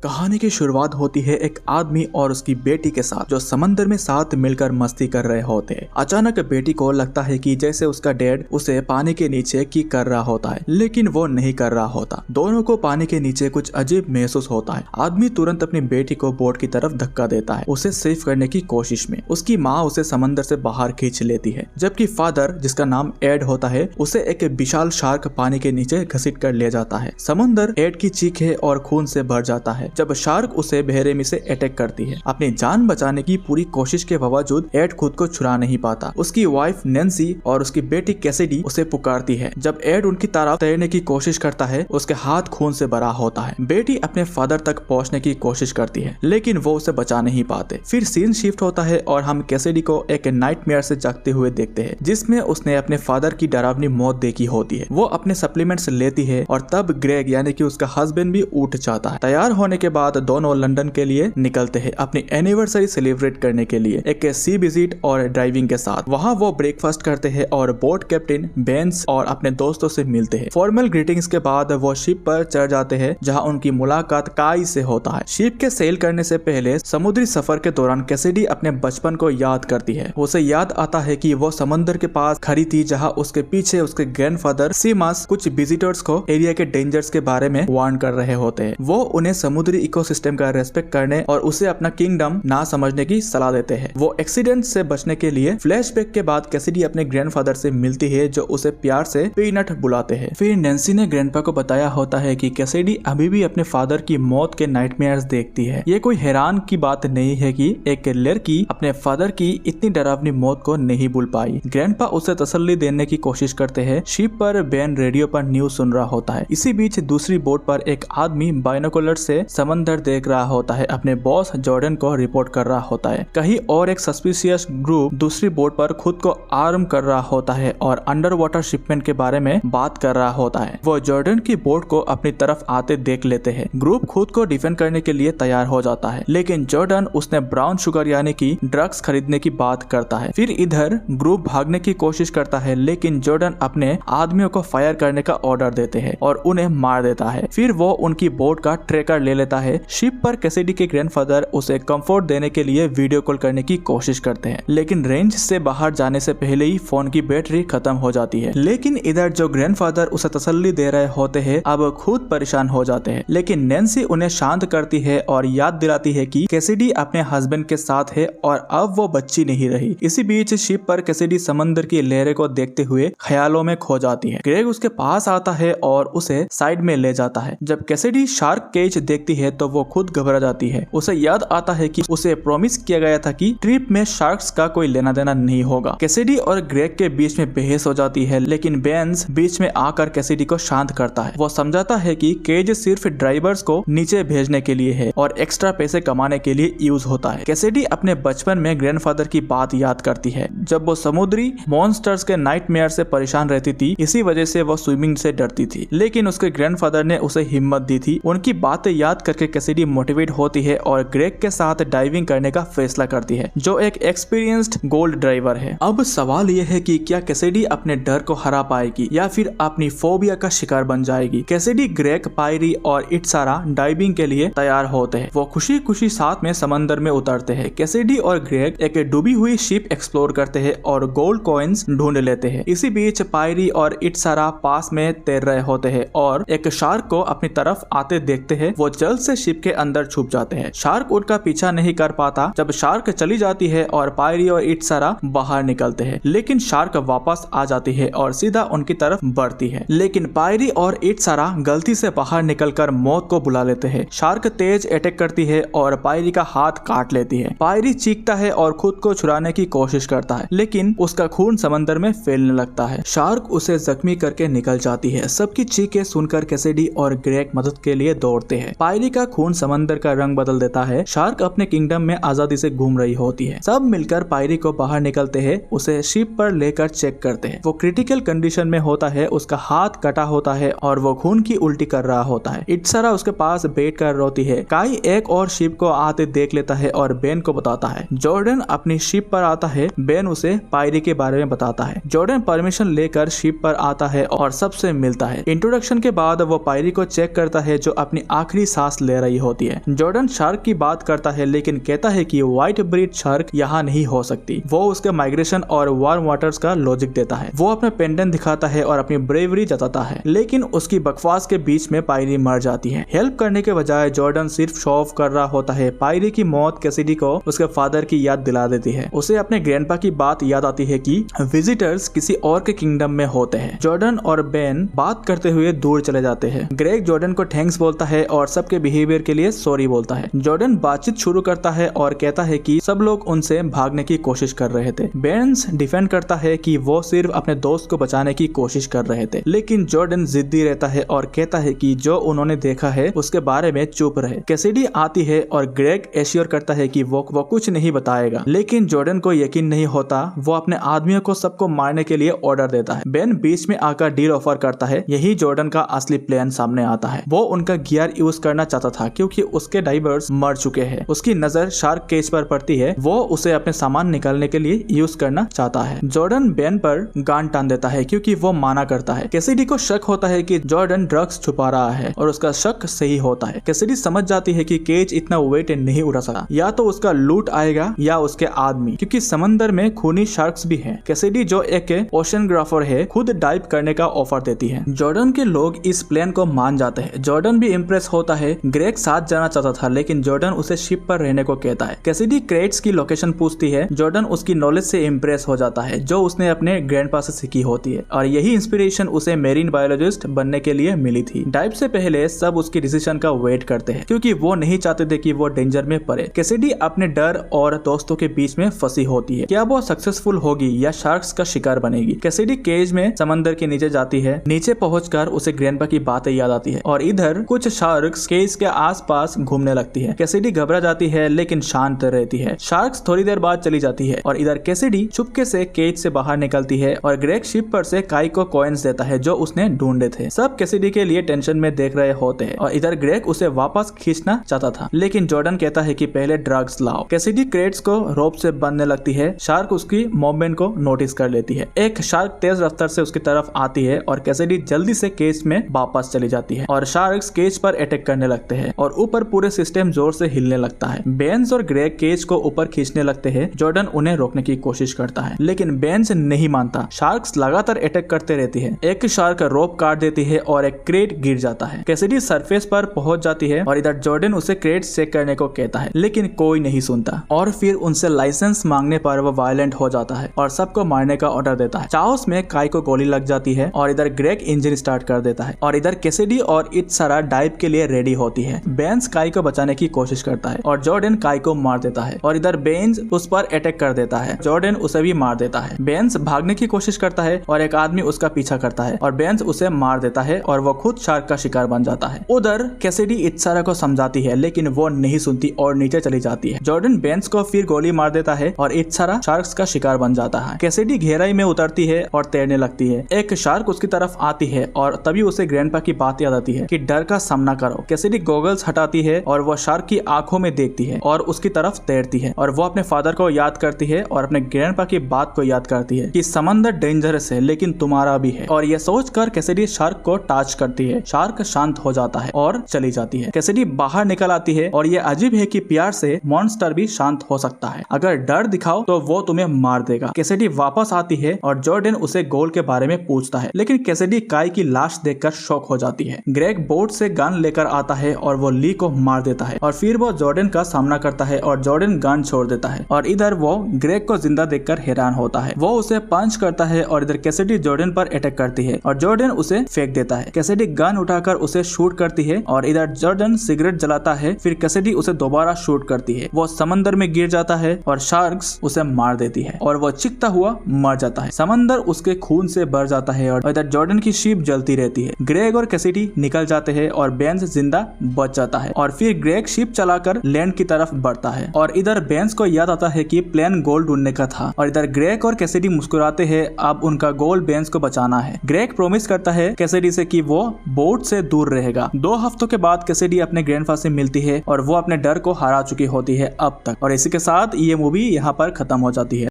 कहानी की शुरुआत होती है एक आदमी और उसकी बेटी के साथ जो समंदर में साथ मिलकर मस्ती कर रहे होते हैं। अचानक बेटी को लगता है कि जैसे उसका डैड उसे पानी के नीचे की कर रहा होता है, लेकिन वो नहीं कर रहा होता। दोनों को पानी के नीचे कुछ अजीब महसूस होता है। आदमी तुरंत अपनी बेटी को बोट की तरफ धक्का देता है, उसे सेव करने की कोशिश में। उसकी माँ उसे समंदर से बाहर खींच लेती है, जबकि फादर, जिसका नाम एड होता है, उसे एक विशाल शार्क पानी के नीचे घसीट कर ले जाता है। समंदर एड की चीखें और खून से भर जाता है जब शार्क उसे बेरहमी से अटैक करती है। अपनी जान बचाने की पूरी कोशिश के बावजूद एड खुद को छुड़ा नहीं पाता। उसकी वाइफ नैन्सी और उसकी बेटी कैसिडी उसे पुकारती है। जब एड उनकी तरफ तैरने की कोशिश करता है, उसके हाथ खून से भरा होता है। बेटी अपने फादर तक पहुंचने की कोशिश करती है, लेकिन वो उसे बचा नहीं पाते। फिर सीन शिफ्ट होता है और हम कैसिडी को एक नाइटमेयर से जागते हुए देखते हैं, जिसमें उसने अपने फादर की डरावनी मौत देखी होती है। वो अपने सप्लीमेंट्स लेती है और तब ग्रेग यानी कि उसका हस्बैंड भी उठ जाता है। तैयार होने के बाद दोनों लंदन के लिए निकलते हैं अपनी एनिवर्सरी सेलिब्रेट करने के लिए, एक सी विजिट और ड्राइविंग के साथ। वहाँ वो ब्रेकफास्ट करते हैं और बोट कैप्टन बेंस और अपने दोस्तों से मिलते हैं। फॉर्मल ग्रीटिंग्स के बाद वो शिप पर चढ़ जाते हैं, जहाँ उनकी मुलाकात काई से होता है। शिप के सेल करने से पहले समुद्री सफर के दौरान कैसिडी अपने बचपन को याद करती है। उसे याद आता है कि वो समंदर के पास खड़ी थी, जहाँ उसके पीछे उसके ग्रैंडफादर सीमास कुछ विजिटर्स को एरिया के डेंजर्स के बारे में वार्न कर रहे होते हैं। वो उन्हें समुद्री इकोसिस्टम का रेस्पेक्ट करने और उसे अपना किंगडम ना समझने की सलाह देते हैं। वो एक्सीडेंट से बचने के लिए फ्लैशबैक के बाद कैसिडी अपने ग्रैंडफादर से मिलती है, जो उसे प्यार से पीनट बुलाते हैं। फिर नैन्सी ने ग्रैंडपा को बताया होता है कि कैसिडी अभी भी अपने फादर की मौत के नाइटमेयर्स देखती है। ये कोई हैरान की बात नहीं है कि एक लड़की अपने फादर की इतनी डरावनी मौत को नहीं भूल पाई। ग्रैंडपा उसे तसल्ली देने की कोशिश करते हैं। शिप पर बेन रेडियो पर न्यूज सुन रहा होता है। इसी बीच दूसरी बोट पर एक आदमी बाइनोकुलर से समंदर देख रहा होता है, अपने बॉस जॉर्डन को रिपोर्ट कर रहा होता है। कहीं और एक सस्पिशियस ग्रुप दूसरी बोट पर खुद को आर्म कर रहा होता है और अंडर वाटर शिपमेंट के बारे में बात कर रहा होता है। वो जॉर्डन की बोट को अपनी तरफ आते देख लेते हैं। ग्रुप खुद को डिफेंड करने के लिए तैयार हो जाता है, लेकिन जॉर्डन उसने ब्राउन शुगर यानी कि ड्रग्स खरीदने की बात करता है। फिर इधर ग्रुप भागने की कोशिश करता है, लेकिन जॉर्डन अपने आदमियों को फायर करने का ऑर्डर देते हैं और उन्हें मार देता है। फिर वो उनकी बोट का ट्रेकर ले लेता है। शिप पर कैसिडी के ग्रैंडफादर उसे कंफर्ट देने के लिए वीडियो कॉल करने की कोशिश करते हैं, लेकिन रेंज से बाहर जाने से पहले ही फोन की बैटरी खत्म हो जाती है। लेकिन इधर जो ग्रैंडफादर उसे तसल्ली दे रहे होते हैं अब खुद परेशान हो जाते हैं, लेकिन नैन्सी उन्हें शांत करती है और याद दिलाती है कि कैसिडी अपने हस्बैंड के साथ है और अब वो बच्ची नहीं रही। इसी बीच शिप पर कैसिडी समंदर की लहरें को देखते हुए ख्यालों में खो जाती है। ग्रेग उसके पास आता है और उसे साइड में ले जाता है। जब कैसिडी शार्क केज देखती है तो वो खुद घबरा जाती है। उसे याद आता है कि उसे प्रॉमिस किया गया था कि ट्रिप में शार्क्स का कोई लेना देना नहीं होगा। कैसिडी और ग्रेग के बीच में बहस हो जाती है, लेकिन बेंस बीच में आकर कैसिडी को शांत करता है। वो समझाता है कि केज सिर्फ ड्राइवर्स को नीचे भेजने के लिए है और एक्स्ट्रा पैसे कमाने के लिए यूज होता है। कैसिडी अपने बचपन में ग्रैंडफादर की बात याद करती है, जब वो समुद्री मॉन्स्टर्स के नाइटमेयर से परेशान रहती थी। इसी वजह से वो स्विमिंग से डरती थी, लेकिन उसके ग्रैंडफादर ने उसे हिम्मत दी थी। उनकी बातें याद करके कैसिडी मोटिवेट होती है और ग्रेग के साथ डाइविंग करने का फैसला करती है, जो एक एक्सपीरियंस्ड गोल्ड ड्राइवर है। अब सवाल यह है कि क्या कैसिडी अपने डर को हरा पाएगी या फिर अपनी फोबिया का शिकार बन जाएगी। कैसिडी, ग्रेग, पायरी और इट्सारा डाइविंग के लिए तैयार होते हैं। वो खुशी खुशी साथ में समंदर में उतरते हैं। कैसिडी और ग्रेग एक डूबी हुई शिप एक्सप्लोर करते हैं और गोल्ड कॉइन्स ढूंढ लेते हैं। इसी बीच पायरी और इट्सारा पास में तैर रहे होते हैं और एक शार्क को अपनी तरफ आते देखते हैं। वो जल्द से शिप के अंदर छुप जाते हैं। शार्क उनका पीछा नहीं कर पाता। जब शार्क चली जाती है और पायरी और इट्सारा बाहर निकलते हैं, लेकिन शार्क वापस आ जाती है और सीधा उनकी तरफ बढ़ती है। लेकिन पायरी और इट्सारा गलती से बाहर निकलकर मौत को बुला लेते हैं। शार्क तेज अटैक करती है और पायरी का हाथ काट लेती है। पायरी चीखता है और खुद को छुड़ाने की कोशिश करता है, लेकिन उसका खून समंदर में फैलने लगता है। शार्क उसे जख्मी करके निकल जाती है। सबकी चीखें सुनकर कैसिडी और ग्रेग मदद के लिए दौड़ते हैं। पायरी का खून समंदर का रंग बदल देता है। शार्क अपने किंगडम में आजादी से घूम रही होती है। सब मिलकर पायरी को बाहर निकलते हैं, उसे शिप पर लेकर चेक करते हैं। वो क्रिटिकल कंडीशन में होता है, उसका हाथ कटा होता है और वो खून की उल्टी कर रहा होता है। इट्सारा उसके पास बैठ कर रोती है। काई एक और शिप को आते देख लेता है और बेन को बताता है। जॉर्डन अपनी शिप पर आता है। बेन उसे पायरी के बारे में बताता है। जॉर्डन परमिशन लेकर शिप पर आता है और सबसे मिलता है। इंट्रोडक्शन के बाद वो पायरी को चेक करता है, जो अपनी आखिरी सांस सांस ले रही होती है। जॉर्डन शार्क की बात करता है लेकिन कहता है कि व्हाइट ब्रीड शार्क यहाँ नहीं हो सकती। वो उसके माइग्रेशन और वार्म वाटर्स का लॉजिक देता है। वो अपने पेंडेंट दिखाता है और अपनी ब्रेवरी जताता है, लेकिन उसकी बकवास के बीच में पायरी मर जाती है। हेल्प करने के बजाय जॉर्डन सिर्फ शो ऑफ कर रहा होता है। पायरी की मौत कैसिडी को उसके फादर की याद दिला देती है। उसे अपने ग्रैंडपा की बात याद आती है कि विजिटर्स किसी और के किंगडम में होते हैं। जॉर्डन और बेन बात करते हुए दूर चले जाते हैं। ग्रेग जॉर्डन को थैंक्स बोलता है और सबके बिहेवियर के लिए सॉरी बोलता है। जॉर्डन बातचीत शुरू करता है और कहता है कि सब लोग उनसे भागने की कोशिश कर रहे थे। बेन्स डिफेंड करता है कि वो सिर्फ अपने दोस्त को बचाने की कोशिश कर रहे थे, लेकिन जॉर्डन जिद्दी रहता है और कहता है कि जो उन्होंने देखा है उसके बारे में चुप रहे। कैसिडी आती है और ग्रेग एश्योर करता है कि वो कुछ नहीं बताएगा, लेकिन जॉर्डन को यकीन नहीं होता। वो अपने आदमियों को सबको मारने के लिए ऑर्डर देता है। बेन बीच में आकर डील ऑफर करता है। यही जॉर्डन का असली प्लान सामने आता है। वो उनका गियर यूज करना चाहता था क्योंकि उसके डाइवर्स मर चुके हैं। उसकी नजर शार्क केज पर पड़ती है। वो उसे अपने सामान निकालने के लिए यूज करना चाहता है। जॉर्डन बेन पर गान टान देता है क्योंकि वो माना करता है। कैसिडी को शक होता है कि जॉर्डन ड्रग्स छुपा रहा है और उसका शक सही होता है। कैसिडी समझ जाती है कि केज इतना वेट नहीं उठा सका। या तो उसका लूट आएगा या उसके आदमी, क्योंकि समंदर में खूनी शार्क्स भी हैं। कैसिडी जो एक ओशनग्राफर है खुद डाइव करने का ऑफर देती है। जॉर्डन के लोग इस प्लान को मान जाते हैं। जॉर्डन भी इम्प्रेस होता है। ग्रेग साथ जाना चाहता था लेकिन जॉर्डन उसे शिप पर रहने को कहता है। कैसिडी क्रेट्स की लोकेशन पूछती है। जॉर्डन उसकी नॉलेज से इम्प्रेस हो जाता है जो उसने अपने ग्रैंडपा से सीखी होती है, और यही इंस्पिरेशन उसे मेरीन बायोलॉजिस्ट बनने के लिए मिली थी। डाइव से पहले सब उसकी डिसीजन का वेट करते हैं क्योंकि वो नहीं चाहते थे कि वो डेंजर में पड़े। कैसिडी अपने डर और दोस्तों के बीच में फंसी होती है। क्या वो सक्सेसफुल होगी या शार्क्स का शिकार बनेगी? कैसिडी केज में समंदर के नीचे जाती है। नीचे पहुंचकर उसे ग्रैंडपा की बातें याद आती है और इधर कुछ शार्क्स केज के आसपास घूमने लगती है। कैसिडी घबरा जाती है लेकिन शांत रहती है। शार्क्स थोड़ी देर बाद चली जाती है और इधर कैसिडी चुपके से केज से बाहर निकलती है और ग्रेग शिप पर से काई को कॉइन्स देता है जो उसने ढूंढे थे। सब कैसिडी के लिए टेंशन में देख रहे होते हैं और इधर ग्रेग उसे वापस खींचना चाहता था, लेकिन जॉर्डन कहता है कि पहले ड्रग्स लाओ। कैसिडी क्रेट्स को रोप से बांधने लगती है। शार्क उसकी मूवमेंट को नोटिस कर लेती है। एक शार्क तेज रफ्तार से उसकी तरफ आती है और कैसिडी जल्दी से केज में वापस चली जाती है और शार्क्स केज पर अटैक करने लगते हैं और ऊपर पूरे सिस्टम जोर से हिलने लगता है। बेन्स और ग्रेग केज को ऊपर खींचने लगते हैं। जॉर्डन उन्हें रोकने की कोशिश करता है लेकिन बेन्स नहीं मानता। शार्क्स लगातार अटैक करते रहती है। एक शार्क रोप काट देती है और एक क्रेट गिर जाता है। कैसिडी सरफेस पर पहुंच जाती है और इधर जॉर्डन उसे क्रेट चेक करने को कहता है, लेकिन कोई नहीं सुनता और फिर उनसे लाइसेंस मांगने पर वो वायलेंट हो जाता है और सबको मारने का ऑर्डर देता है। चाओस में काई को गोली लग जाती है और इधर ग्रेग इंजन स्टार्ट कर देता है और इधर कैसिडी और इत्सारा डाइव के लिए रेडी होती है। बेन्स काई को बचाने की कोशिश करता है और जॉर्डन काई को मार देता है और इधर बेन्स उस पर अटैक कर देता है। जॉर्डन उसे भी मार देता है। बेन्स भागने की कोशिश करता है और एक आदमी उसका पीछा करता है और बेन्स उसे मार देता है और वो खुद शार्क का शिकार बन जाता है। उधर कैसिडी इत्सारा को समझाती है लेकिन वो नहीं सुनती और नीचे चली जाती है। जॉर्डन बेन्स को फिर गोली मार देता है और इत्सारा शार्क्स का शिकार बन जाता है। कैसिडी गहराई में उतरती है और तैरने लगती है। एक शार्क उसकी तरफ आती है और तभी उसे ग्रैंडपा की बात याद आती है कि डर का सामना करो। कैसिडी गॉगल्स हटाती है और वो शार्क की आंखों में देखती है और उसकी तरफ तैरती है और वो अपने फादर को याद करती है और अपने ग्रैंडपा की बात को याद करती है कि समंदर डेंजरस है लेकिन तुम्हारा भी है। और ये सोचकर कैसिडी शार्क को टच करती है। शार्क शांत हो जाता है और चली जाती है। कैसिडी बाहर निकल आती है और ये अजीब है कि प्यार से मॉन्स्टर भी शांत हो सकता है। अगर डर दिखाओ तो वो तुम्हें मार देगा। कैसिडी वापस आती है और जॉर्डन उसे गोल के बारे में पूछता है, लेकिन कैसिडी काई की लाश देखकर शॉक हो जाती है। ग्रेग बोट से गन लेकर आता है और वो ली को मार देता है और फिर वो जॉर्डन का सामना करता है और जॉर्डन गन छोड़ देता है और इधर वो ग्रेग को जिंदा देखकर हैरान होता है। वो उसे पंच करता है और इधर कैसिडी जॉर्डन पर अटैक करती है और जॉर्डन उसे फेंक देता है। कैसिडी गन उठाकर उसे शूट करती है और इधर जॉर्डन सिगरेट जलाता है। फिर कैसिडी उसे दोबारा शूट करती है। वो समंदर में गिर जाता है और शार्क्स उसे मार देती है और वो चीखता हुआ मर जाता है। समंदर उसके खून से भर जाता है और इधर जॉर्डन की शिप जलती रहती है। ग्रेग और कैसिडी निकल जाते हैं और बेन्स जिंदा बच जाता है और फिर ग्रेग शिप चलाकर लैंड की तरफ बढ़ता है और इधर बेन्स को याद आता है कि प्लान गोल ढूंढने का था और इधर ग्रेग और कैसिडी मुस्कुराते हैं। अब उनका गोल बेन्स को बचाना है। ग्रेग प्रॉमिस करता है कैसिडी से कि वो बोट से दूर रहेगा। 2 हफ्तों के बाद कैसिडी अपने ग्रैंडफा से मिलती है और वो अपने डर को हरा चुकी होती है अब तक। और इसी के साथ ये मूवी यहाँ पर खत्म हो जाती है।